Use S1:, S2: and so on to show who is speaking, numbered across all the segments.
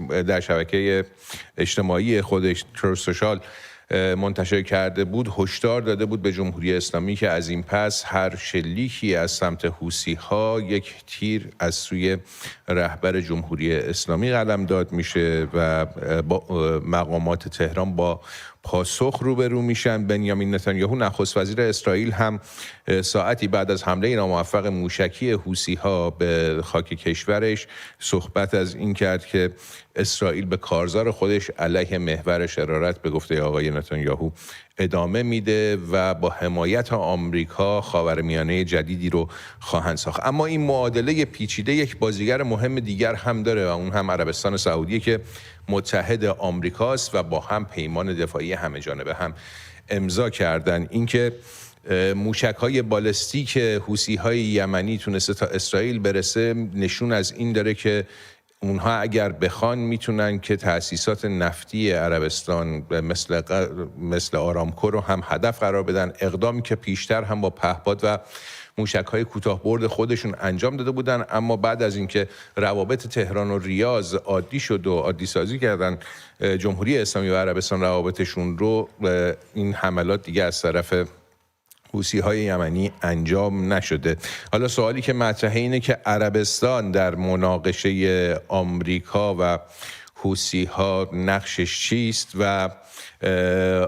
S1: در شبکه اجتماعی خودش تروث سوشال منتشر کرده بود، هشدار داده بود به جمهوری اسلامی که از این پس هر شلیکی از سمت حوثی‌ها یک تیر از سوی رهبر جمهوری اسلامی قلمداد میشه و با مقامات تهران با پاسخ روبرو میشن. بنیامین نتانیاهو نخست وزیر اسرائیل هم ساعتی بعد از حمله ناموفق موشکی حوثی‌ها به خاک کشورش صحبت از این کرد که اسرائیل به کارزار خودش علیه محور شرارت به گفته آقای نتانیاهو ادامه میده و با حمایت آمریکا خاورمیانه جدیدی رو خواهند ساخت. اما این معادله پیچیده یک بازیگر مهم دیگر هم داره و اون هم عربستان سعودی که متحد آمریکاست و با هم پیمان دفاعی همه جانبه هم امضا کردن. اینکه موشک‌های بالستیک حوثی‌های یمنی تونسته تا اسرائیل برسه نشون از این داره که اونها اگر بخوان میتونن که تأسیسات نفتی عربستان مثل آرامکو رو هم هدف قرار بدن، اقدامی که پیشتر هم با پهپاد و موشک‌های کوتاه برد خودشون انجام داده بودن. اما بعد از اینکه روابط تهران و ریاض عادی شد و عادی سازی کردن جمهوری اسلامی و عربستان روابطشون رو، این حملات دیگه از طرف حوثی‌های یمنی انجام نشده. حالا سوالی که مطرحه اینه که عربستان در مناقشه آمریکا و حوثی‌ها نقشش چیست و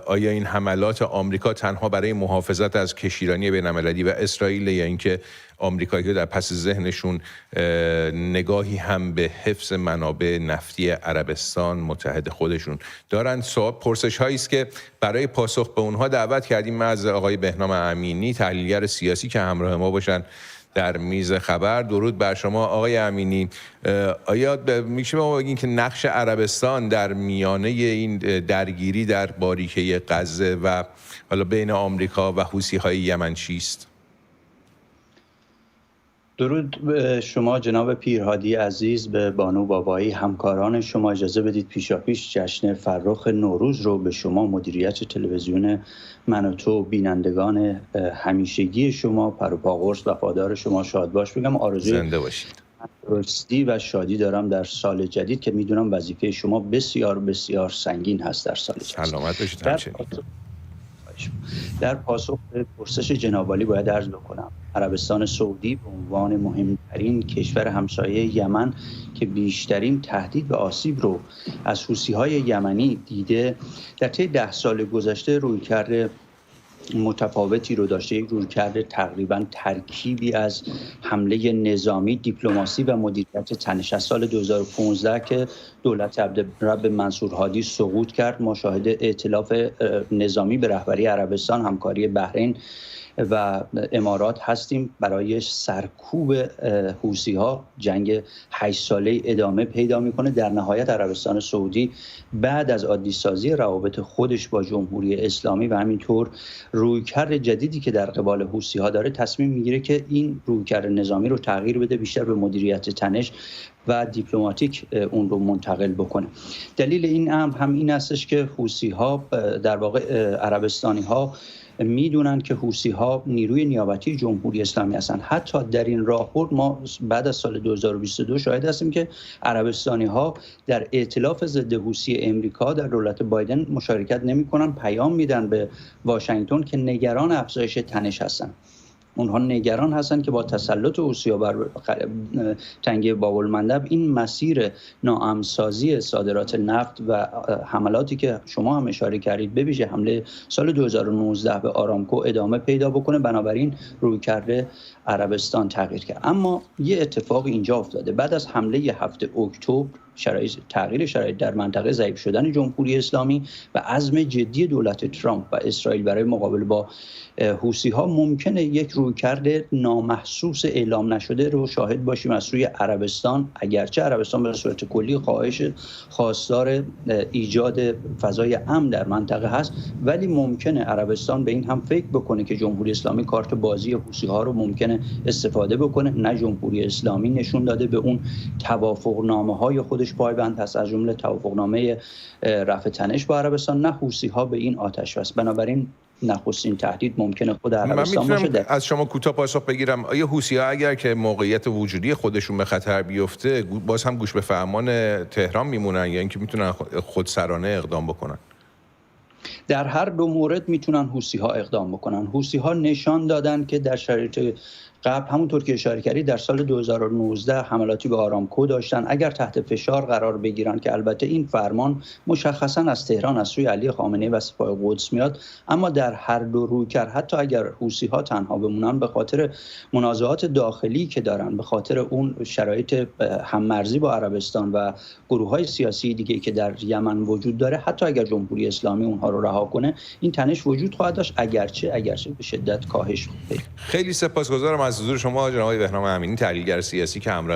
S1: آیا این حملات آمریکا تنها برای محافظت از کشتیرانی بین‌المللی و اسرائیل یا اینکه آمریکایی‌ها در پس ذهنشون نگاهی هم به حفظ منابع نفتی عربستان متحد خودشون دارن؟ پرسش هایی است که برای پاسخ به اونها دعوت کردیم. من از آقای بهنام امینی تحلیلگر سیاسی که همراه ما باشن در میز خبر. درود بر شما آقای امینی. آیا میشه ما بگین که نقش عربستان در میانه این درگیری در باریکه غزه و حالا بین آمریکا و حوثی‌های یمن چیست؟
S2: درود به شما جناب پیرهادی عزیز، به بانو بابایی، همکاران شما. اجازه بدید پیشاپیش جشن فرخ نوروز رو به شما، مدیریت تلویزیون من و تو، بینندگان همیشگی شما، پروپاقرص وفادار شما، شادباش بگم. آرزوی
S1: زنده باشید.
S2: درستی و شادی دارم در سال جدید که میدونم وظیفه شما بسیار بسیار سنگین هست در سال جدید.
S1: سلامت باشید. همچنین
S2: در پاسخ به پرسش جناب عالی باید عرض بکنم عربستان سعودی به عنوان مهمترین کشور همسایه یمن که بیشترین تهدید و آسیب رو از حوثی‌های یمنی دیده، در طی 10 سال گذشته رویکرد متفاوتی رو داشته. یک رویکرد تقریبا ترکیبی از حمله نظامی، دیپلماسی و مدیریت تنش. از سال 2015 که دولت عبدالرب منصور هادی سقوط کرد، ما شاهد ائتلاف نظامی به رهبری عربستان، همکاری بحرین و امارات هستیم برای سرکوب حوثی‌ها. جنگ 8 ساله ادامه پیدا میکنه. در نهایت عربستان سعودی بعد از عادی سازی روابط خودش با جمهوری اسلامی و همینطور رویکرد جدیدی که در قبال حوثی‌ها داره، تصمیم میگیره که این رویکرد نظامی رو تغییر بده، بیشتر به مدیریت تنش و دیپلماتیک اون رو منتقل بکنه. دلیل این امر هم این هستش که حوثی‌ها، در واقع عربستانی‌ها، میدونن که حوثی‌ها نیروی نیابتی جمهوری اسلامی هستند. حتی در این راهبرد ما بعد از سال 2022 شاهد هستیم که عربستانی‌ها در ائتلاف ضد حوثی امریکا در دولت بایدن مشارکت نمی‌کنن. پیام میدن به واشنگتن که نگران افزایش تنش هستند. اونها نگران هستند که با تسلط حوثی‌ها بر تنگه باب‌المندب این مسیر ناامن‌سازی صادرات نفت و حملاتی که شما هم اشاره کردید، به ویژه حمله سال 2019 به آرامکو، ادامه پیدا بکنه. بنابراین رویکرد عربستان تغییر کرد. اما یه اتفاق اینجا افتاده. بعد از حمله 7 اکتبر، تغییر شرایط در منطقه، ضعیف شدن جمهوری اسلامی و عزم جدی دولت ترامپ و اسرائیل برای مقابله با حوثی‌ها، ممکنه یک رویکرد نامحسوس اعلام نشده رو شاهد باشیم از سوی عربستان. اگرچه عربستان به صورت کلی خواستار ایجاد فضای امن در منطقه هست، ولی ممکنه عربستان به این هم فکر بکنه که جمهوری اسلامی کارت بازی حوثی‌ها رو ممکنه استفاده بکنه. نه جمهوری اسلامی نشون داده به اون توافقنامه‌های خودش پایبند هست، از جمله توافقنامه رفع تنش با عربستان، نه حوثی‌ها به این آتش بس. بنابراین نخستین تهدید ممکنه خود
S1: من
S2: عربستان باشه.
S1: میتونم از شما کوتاه پاسخ بگیرم، آیا حوثی‌ها اگر که موقعیت وجودی خودشون به خطر بیفته باز هم گوش به فرمان تهران میمونن یا اینکه میتونن خودسرانه اقدام بکنن؟
S2: در هر دو مورد میتونن حوثی‌ها اقدام بکنن. حوثی‌ها نشان دادن که در شرایط قبل، همونطور که اشاره کردید، در سال 2019 حملاتی به آرامکو داشتن. اگر تحت فشار قرار بگیرن، که البته این فرمان مشخصا از تهران، از سوی علی خامنه‌ای و سپاه قدس میاد، اما در هر دو رویکرد، حتی اگر حوثی‌ها تنها بمونن، به خاطر منازعات داخلی که دارن، به خاطر اون شرایط هممرزی با عربستان و گروه‌های سیاسی دیگه که در یمن وجود داره، حتی اگر جمهوری اسلامی اونها رو رها کنه، این تنش وجود خواهد داشت، اگرچه به شدت کاهش خواهد.
S1: خیلی سپاسگزارم از حضور شما جناب آقای بهرام امینی، تحلیلگر سیاسی که همراه